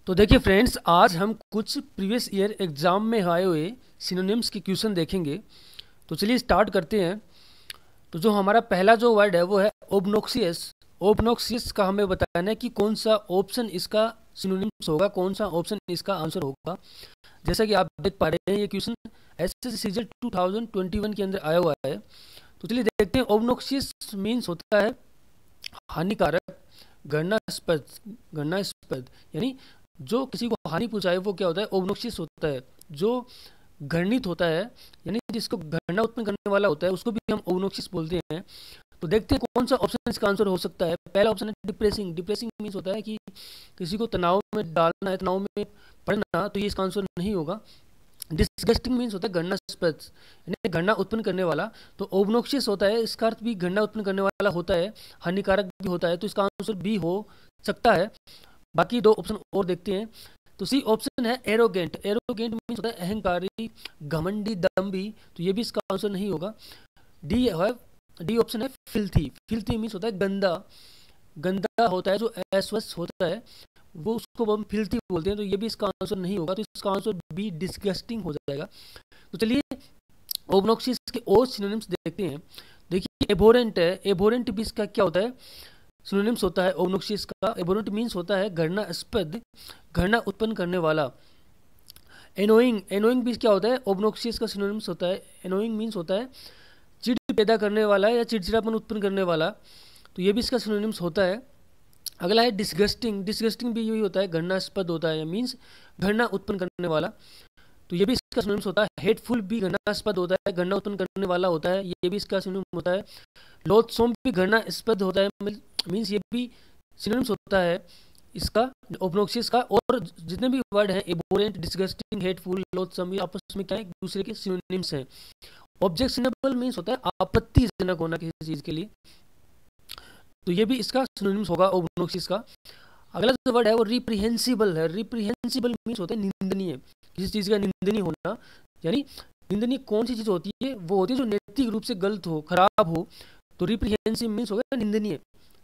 तो देखिए फ्रेंड्स, आज हम कुछ प्रीवियस ईयर एग्जाम में आए हुए सिनोनिम्स के क्वेश्चन देखेंगे। तो चलिए स्टार्ट करते हैं। तो जो हमारा पहला जो वर्ड है वो है ओबनोक्सियस। ओबनोक्सियस का हमें बताना है कि कौन सा ऑप्शन इसका सिनोनिम्स होगा, कौन सा ऑप्शन इसका आंसर होगा। जैसा कि आप देख पा रहे हैं ये क्वेश्चन एसएससी सीजन 2021 के अंदर आया हुआ है। तो चलिए देखते हैं। ओबनोक्सियस मीन्स होता है हानिकारक, घृणास्पद। घृणास्पद यानी जो किसी को हानि पहुंचाए वो क्या होता है, ओबनोक्सियस होता है। जो घृणित होता है यानी जिसको घृणा उत्पन्न करने वाला होता है उसको भी हम ओबनोक्सियस बोलते हैं। तो देखते हैं कौन सा ऑप्शन इसका आंसर हो सकता है। पहला ऑप्शन है डिप्रेसिंग। डिप्रेसिंग मीन्स होता है कि किसी को तनाव में डालना है, तनाव में पड़ना, तो ये इसका आंसर नहीं होगा। डिस्गस्टिंग मीन्स होता है घृणास्पद यानी घृणा उत्पन्न करने वाला। तो ओबनोक्सियस होता है, इसका अर्थ भी घृणा उत्पन्न करने वाला होता है, हानिकारक भी होता है। तो इसका आंसर बी हो सकता है। बाकी दो ऑप्शन और देखते हैं। तो सी ऑप्शन है एरोगेंट। एरोगेंट मीन्स होता है अहंकारी, घमंडी, दम्भी। तो ये भी इसका आंसर नहीं होगा। डी ऑप्शन है फिल्थी। फिल्थी मीन्स होता है गंदा। गंदा होता है, जो अस्वस्थ होता है वो उसको हम फिल्थी बोलते हैं। तो ये भी इसका आंसर नहीं होगा। तो इसका आंसर बी डिस्गस्टिंग हो जाएगा। तो चलिए ओबनोक्सियस के और सिनोनिम्स देखते हैं। देखिए एबोरेंट है। एबोरेंट भी इसका क्या होता है, सिनोनिम्स होता है ओबनोक्सियस का। एबोरेंट मीन्स होता है घृणास्पद, घृणा उत्पन्न करने वाला। एनोइंग। एनोइंग भी क्या होता है, ओबनोक्सियस का सिनोनिम्स होता है। एनोइंग मीन्स होता है चिड़ पैदा करने वाला या चिड़चिड़ापन उत्पन्न करने वाला। तो ये भी इसका सिनोनिम्स होता है। अगला है डिस्गस्टिंग। डिस्गस्टिंग भी यही होता है, घृणास्पद होता है, मीन्स घृणा उत्पन्न करने वाला। तो ये भी इसका सिनोनिम्स होता है। हेटफुल भी घृणास्पद होता है, घृणा उत्पन्न करने वाला होता है, ये भी इसका सिनोनिम होता है। लोथसोम भी घृणास्पद होता है, मीन्स ये भी सिनोनिम्स होता है इसका ओबनोक्सियस का। और जितने भी वर्ड हैं एबोरेंट, डिस्गस्टिंग, हेटफुल, लोथसम, ये आपस में क्या है, एक दूसरे के सिनोनिम्स हैं। ऑब्जेक्शनेबल मीन्स होता है आपत्तिजनक होना किसी चीज के लिए। तो ये भी इसका सिनोनिम्स होगा ओबनोक्सियस का। अगला जो वर्ड है वो रिप्रीहेंसिबल है। रिप्रीहेंसिबल मीन्स होता है निंदनीय, किसी चीज का निंदनीय होना। यानी निंदनीय कौन सी चीज होती है, वो होती है जो नैतिक रूप से गलत हो, खराब हो। तो रिप्रीहेंसिव मीन्स होगा निंदनीय,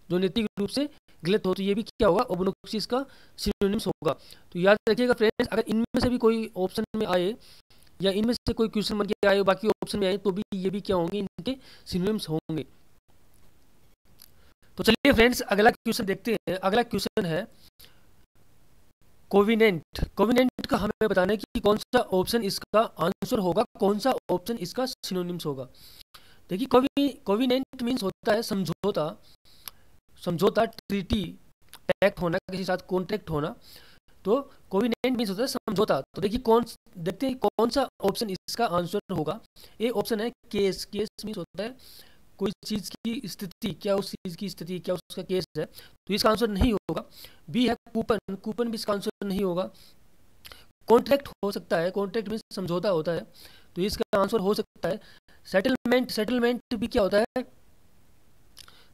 जो नैतिक रूप से गलत हो। तो ये भी क्या होगा, ओबनोक्सियस का सिनोनिम्स होगा। तो याद रखिएगा फ्रेंड्स, अगर इनमें से भी कोई ऑप्शन में आए या इनमें से कोई क्वेश्चन बन के आए, बाकी ऑप्शन में आए, तो भी ये भी क्या होंगे, इनके सिनोनिम्स होंगे। तो चलिए फ्रेंड्स अगला क्वेश्चन देखते हैं। अगला क्वेश्चन है कोविनेंट। कोविनेंट का हमें बताना है कि कौन सा ऑप्शन इसका आंसर होगा, कौन सा ऑप्शन इसका सिनोनिम्स होगा। देखिए कोविनेंट मीन्स होता है समझौता। समझौता, ट्रीटी, पैक्ट होना, किसी के साथ कॉन्ट्रैक्ट होना। तो कोविनेंट मीन्स होता है समझौता। तो देखिए देखते हैं कौन सा ऑप्शन इसका आंसर होगा। ए ऑप्शन है केस। केस मीन्स होता है कोई चीज की स्थिति, क्या उस चीज की स्थिति, क्या उसका केस है। तो इसका आंसर नहीं होगा। बी है कूपन। कूपन भी इसका आंसर नहीं होगा। कॉन्ट्रैक्ट हो सकता है, कॉन्ट्रैक्ट में समझौता होता है, तो इसका आंसर हो सकता है सेटलमेंट। सेटलमेंट भी क्या होता है,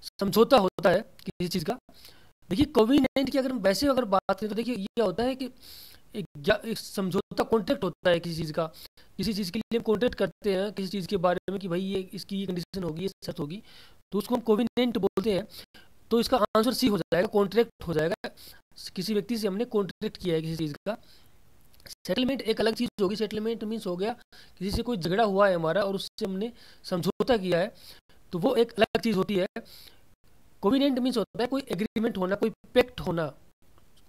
समझौता होता है किसी चीज का। देखिए कोविनेंट की अगर हम वैसे अगर बात करें तो देखिए ये होता है कि एक समझौता, कॉन्ट्रैक्ट होता है किसी चीज का। किसी चीज के लिए हम कॉन्ट्रैक्ट करते हैं किसी चीज के बारे में कि भाई ये इसकी ये कंडीशन होगी, ये शर्त होगी, तो उसको हम कोविनेंट बोलते हैं। तो इसका आंसर सी हो जाएगा, कॉन्ट्रैक्ट हो जाएगा। किसी व्यक्ति से हमने कॉन्ट्रैक्ट किया है किसी चीज का। सेटलमेंट एक अलग चीज होगी। सेटलमेंट मीन्स हो गया किसी से कोई झगड़ा हुआ है हमारा और उससे हमने समझौता किया है, तो वो एक अलग चीज होती है। कोविनेंट मीन्स होता है कोई एग्रीमेंट होना, कोई पैक्ट होना,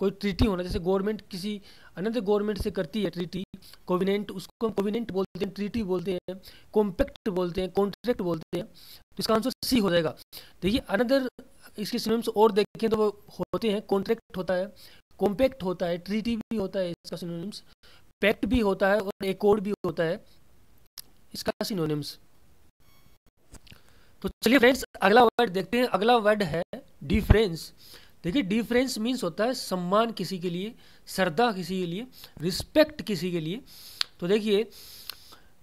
कोई ट्रीटी होना। जैसे गवर्नमेंट किसी अनदर गवर्नमेंट से करती है ट्रीटी, कोविनेंट, उसको हम कोविनेंट बोलते हैं, ट्रीटी बोलते हैं, कॉम्पैक्ट बोलते हैं, कॉन्ट्रैक्ट बोलते हैं। तो इसका आंसर सी हो जाएगा। देखिए अनदर इसके सिनोनिम्स और देखें तो वो होते हैं, कॉन्ट्रैक्ट होता है, कॉम्पैक्ट होता है, ट्रीटी भी होता है इसका सिनोनिम्स, पैक्ट भी होता है और एकॉर्ड भी होता है इसका सिनोनिम्स। तो चलिए फ्रेंड्स अगला वर्ड देखते हैं। अगला वर्ड है डिफरेंस। देखिए डिफरेंस मीन्स होता है सम्मान किसी के लिए, श्रद्धा किसी के लिए, रिस्पेक्ट किसी के लिए। तो देखिए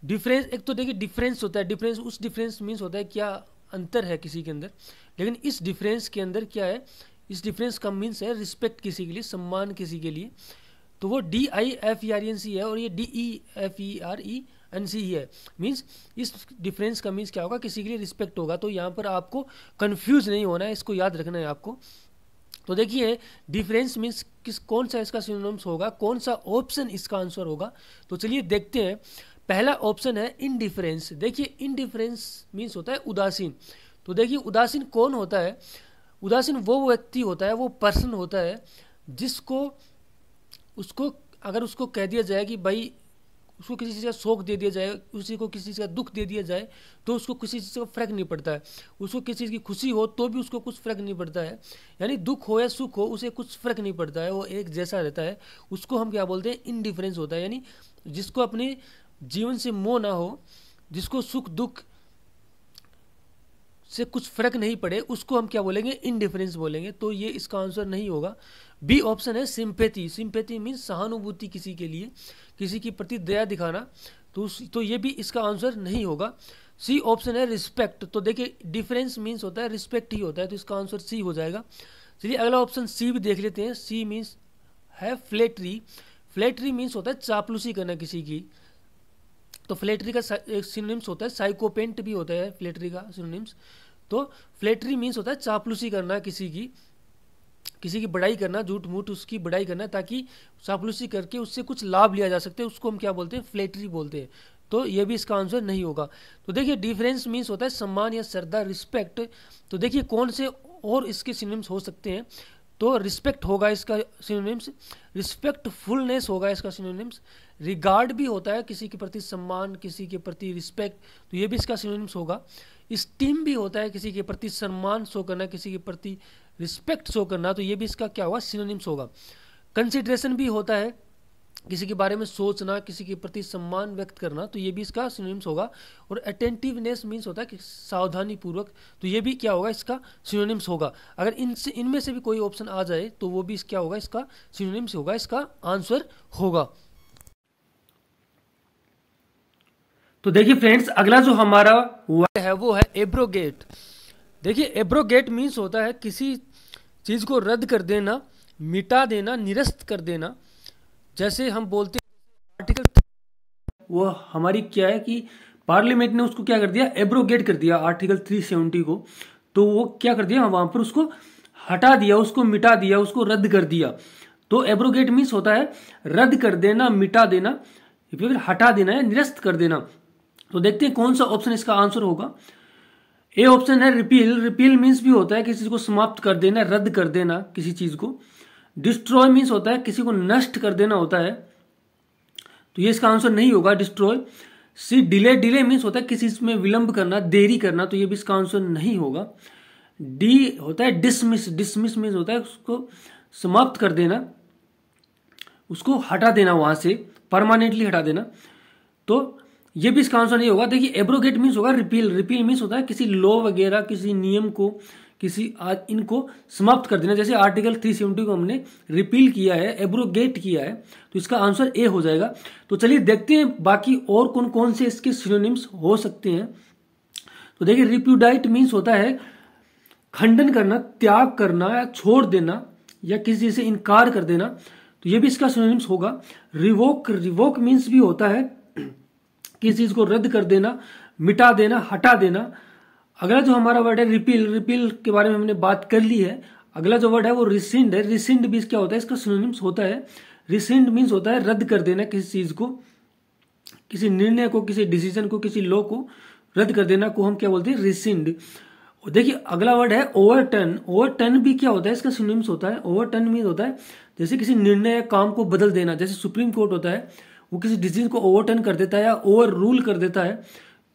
डिफरेंस, एक तो देखिए डिफरेंस होता है, डिफरेंस उस डिफरेंस मीन्स होता है क्या अंतर है किसी के अंदर। लेकिन इस डिफरेंस के अंदर क्या है, इस डिफरेंस का मीन्स है रिस्पेक्ट किसी के लिए, सम्मान किसी के लिए। तो वो DIFERENC है और ये DEFERENC ही है। मीन्स इस डिफरेंस का मीन्स क्या होगा, किसी के लिए रिस्पेक्ट होगा। तो यहाँ पर आपको कंफ्यूज नहीं होना है, इसको याद रखना है आपको। तो देखिए डिफरेंस मीन्स कौन सा इसका सिनोनिम्स होगा, कौन सा ऑप्शन इसका आंसर होगा। तो चलिए देखते हैं। पहला ऑप्शन है इनडिफरेंस। देखिए इनडिफरेंस मीन्स होता है उदासीन। तो देखिए उदासीन कौन होता है? उदासीन वो व्यक्ति होता है, वो पर्सन होता है जिसको उसको अगर उसको कह दिया जाए कि भाई उसको किसी चीज़ का शौक दे दिया जाए, उसी को किसी चीज़ का दुख दे दिया जाए तो उसको किसी चीज़ का फ़र्क नहीं पड़ता है। उसको किसी चीज़ की खुशी हो तो भी उसको कुछ फ़र्क नहीं पड़ता है। यानी दुख हो या सुख हो उसे कुछ फ़र्क नहीं पड़ता है, वो एक जैसा रहता है। उसको हम क्या बोलते हैं? इनडिफरेंस होता है। यानी जिसको अपने जीवन से मोह ना हो, जिसको सुख दुख से कुछ फर्क नहीं पड़े, उसको हम क्या बोलेंगे? इनडिफरेंस बोलेंगे। तो ये इसका आंसर नहीं होगा। बी ऑप्शन है सिंपैथी। सिंपैथी मीन्स सहानुभूति किसी के लिए, किसी के प्रति दया दिखाना। तो ये भी इसका आंसर नहीं होगा। सी ऑप्शन है रिस्पेक्ट। तो देखिए डिफरेंस मीन्स होता है रिस्पेक्ट ही होता है, तो इसका आंसर सी हो जाएगा। चलिए अगला ऑप्शन सी भी देख लेते हैं। सी मीन्स है फ्लैटरी। फ्लैटरी मीन्स होता है चापलूसी करना किसी की। तो फ्लैटरी का एक सिनोनिम्स होता है साइकोपेंट भी होता है फ्लैटरी का सिनोनिम्स। तो फ्लैटरी मीन्स होता है चापलूसी करना किसी की बड़ाई करना, झूठ मूठ उसकी बड़ाई करना ताकि चापलूसी करके उससे कुछ लाभ लिया जा सकते हैं, उसको हम क्या बोलते हैं? फ्लैटरी बोलते हैं। तो ये भी इसका आंसर नहीं होगा। तो देखिए डिफरेंस मीन्स होता है सम्मान या श्रद्धा, रिस्पेक्ट। तो देखिए कौन से और इसके सिनोनिम्स हो सकते हैं? तो रिस्पेक्ट होगा इसका सिनोनिम्स, रिस्पेक्टफुलनेस होगा इसका सिनोनिम्स, रिगार्ड भी होता है किसी के प्रति सम्मान, किसी के प्रति रिस्पेक्ट, तो ये भी इसका सिनोनिम्स होगा। स्टीम भी होता है किसी के प्रति सम्मान शो करना, किसी के प्रति रिस्पेक्ट शो करना, तो ये भी इसका क्या होगा? सिनोनिम्स होगा। कंसिडरेशन भी होता है किसी के बारे में सोचना, किसी के प्रति सम्मान व्यक्त करना, तो ये भी इसका सिनोनिम्स होगा। और अटेंटिवनेस मीन्स होता है कि सावधानी पूर्वक, तो ये भी क्या होगा? इसका सिनोनिम्स होगा। अगर इनमें से भी कोई ऑप्शन आ जाए तो वो भी क्या होगा? इसका सिनोनिम्स होगा, इसका आंसर होगा। तो देखिए फ्रेंड्स अगला जो हमारा वर्ड है वो है एब्रोगेट। देखिए एब्रोगेट मीन्स होता है किसी चीज़ को रद्द कर देना, मिटा देना, निरस्त कर देना। जैसे हम बोलते हैं आर्टिकल, वो हमारी क्या है कि पार्लियामेंट ने उसको क्या कर दिया? एब्रोगेट कर दिया आर्टिकल 370 को। तो वो क्या कर दिया? वहां पर उसको हटा दिया, उसको मिटा दिया, उसको रद्द कर दिया। तो एब्रोगेट मीन्स होता है रद्द कर देना, मिटा देना, फिर हटा देना है, निरस्त कर देना। तो देखते हैं कौन सा ऑप्शन इसका आंसर होगा। ए ऑप्शन है रिपील। रिपील मीन्स भी होता है किसी को समाप्त कर देना, रद्द कर देना किसी चीज को। डिस्ट्रॉय मीन्स होता है किसी को नष्ट कर देना होता है, तो ये इसका आंसर नहीं होगा डिस्ट्रॉय। सी डिले। डिले मीन्स होता है किसी में विलंब करना, देरी करना, तो ये भी इसका आंसर नहीं होगा। डी होता है डिसमिस। डिसमिस मीन्स होता है उसको समाप्त कर देना, उसको हटा देना, वहां से परमानेंटली हटा देना, तो ये भी इसका आंसर नहीं होगा। देखिए एब्रोगेट मीन्स होगा रिपील। रिपील मीन्स होता है किसी लॉ वगैरह, किसी नियम को, इनको समाप्त कर देना। जैसे आर्टिकल 370 को हमने रिपील किया है, एब्रोगेट किया है, तो इसका आंसर ए हो जाएगा। तो चलिए देखते हैं बाकी और कौन कौन से इसके सिनोनिम्स हो सकते हैं। तो देखिए रिप्यूडाइट मीन्स होता है खंडन करना, त्याग करना या छोड़ देना या किसी चीज से इनकार कर देना, तो ये भी इसका सिनोनिम्स होगा। रिवोक। रिवोक मीन्स भी होता है किसी चीज को रद्द कर देना, मिटा देना, हटा देना। अगला जो हमारा वर्ड है रिपील। रिपील के बारे में हमने बात कर ली है। अगला जो वर्ड है वो रिसिंड है। रिसिंड भी क्या होता है? इसका सिनोनिम्स होता है रिसिंड मीन्स होता है रद्द कर देना किसी चीज को, किसी निर्णय को, किसी डिसीजन को, किसी लॉ को रद्द कर देना को हम क्या बोलते हैं? रिसिंड। देखिए अगला वर्ड है ओवरटर्न। ओवरटर्न भी क्या होता है? इसका सिनोनिम्स होता है ओवरटर्न मीन्स होता है जैसे किसी निर्णय या काम को बदल देना। जैसे सुप्रीम कोर्ट होता है, वो किसी डिसीजन को ओवरटर्न कर देता है या ओवर रूल कर देता है,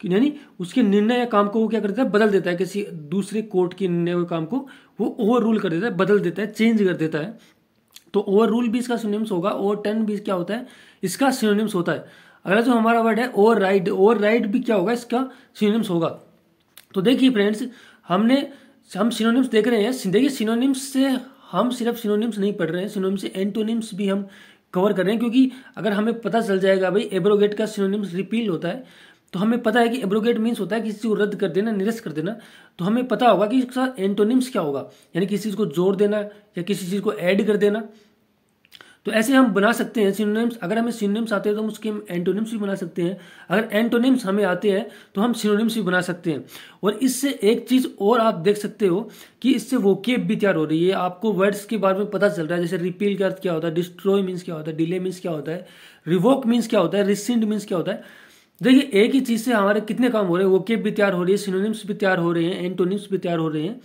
यानी उसके निर्णय या काम को वो क्या कर देता है? बदल देता है। किसी दूसरे कोर्ट के निर्णय या काम को वो ओवर रूल कर देता है, बदल देता है, चेंज कर देता है। तो ओवर रूल भी इसका सिनोनिम्स होगा। ओवरटर्न भी क्या होता है? इसका सिनोनिम्स होता है। अगला जो हमारा वर्ड है ओवर राइड। ओवर राइड भी क्या होगा? इसका सिनोनिम्स होगा। तो देखिए फ्रेंड्स हम सिनोनिम्स देख रहे हैं। देखिए सिनोनिम्स से हम सिर्फ सिनोनिम्स नहीं पढ़ रहे हैं, सिनोनिम्स से एंटोनिम्स भी हम कवर कर रहे हैं। क्योंकि अगर हमें पता चल जाएगा भाई एब्रोगेट का सिनोनिम्स रिपील होता है, तो हमें पता है कि एब्रोगेट मीन्स होता है किसी चीज को रद्द कर देना, निरस्त कर देना, तो हमें पता होगा कि इसका एंटोनिम्स क्या होगा, यानी किसी चीज को जोड़ देना या किसी चीज को ऐड कर देना। तो ऐसे हम बना सकते हैं सिनोनिम्स। अगर हमें सिनोनिम्स आते हैं तो हम उसके एंटोनिम्स भी बना सकते हैं, अगर एंटोनिम्स हमें आते हैं तो हम सिनोनिम्स भी बना सकते हैं। और इससे एक चीज़ और आप देख सकते हो कि इससे वोकेब भी तैयार हो रही है, आपको वर्ड्स के बारे में पता चल रहा है। जैसे रिपील का अर्थ क्या होता है, डिस्ट्रॉय मीन्स क्या होता है, डिले मीन्स क्या होता है, रिवोक मीन्स क्या होता है, रिसिंड मीन्स क्या होता है। देखिए एक ही चीज़ से हमारे कितने काम हो रहे हैं, वोकेब भी तैयार हो रही है, सिनोनिम्स भी तैयार हो रहे हैं, एंटोनिम्स भी तैयार हो रहे हैं।